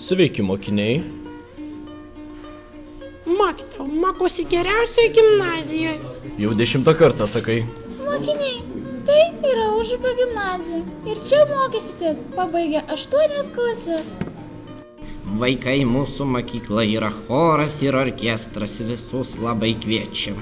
Sveiki, mokiniai. Mokytojau, mokosi geriausioje gimnazijoje. Jau 10 kartą sakai. Mokiniai, tai yra Užupio gimnazija. Ir čia mokysitės, pabaigę 8 klases. Vaikai, mūsų mokykla yra choras ir orkestras, visus labai kviečiam.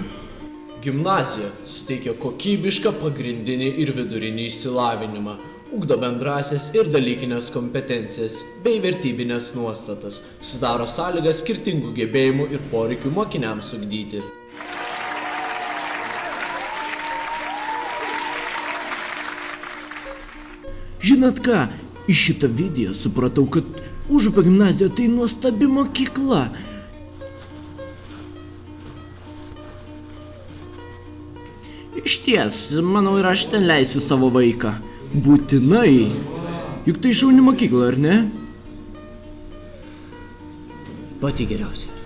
Gimnazija suteikia kokybišką pagrindinį ir vidurinį išsilavinimą, ugdo bendrasias ir dalykinės kompetencijas bei vertybinės nuostatas, sudaro sąlygas skirtingų gebėjimų ir poreikių mokiniams ugdyti. Žinot ką, iš šitą video supratau, kad Užupio gimnazija tai nuostabi mokykla. Išties, manau, ir aš ten leisiu savo vaiką. Būtinai. Juk tai šauni mokykla, ar ne? Pati geriausia.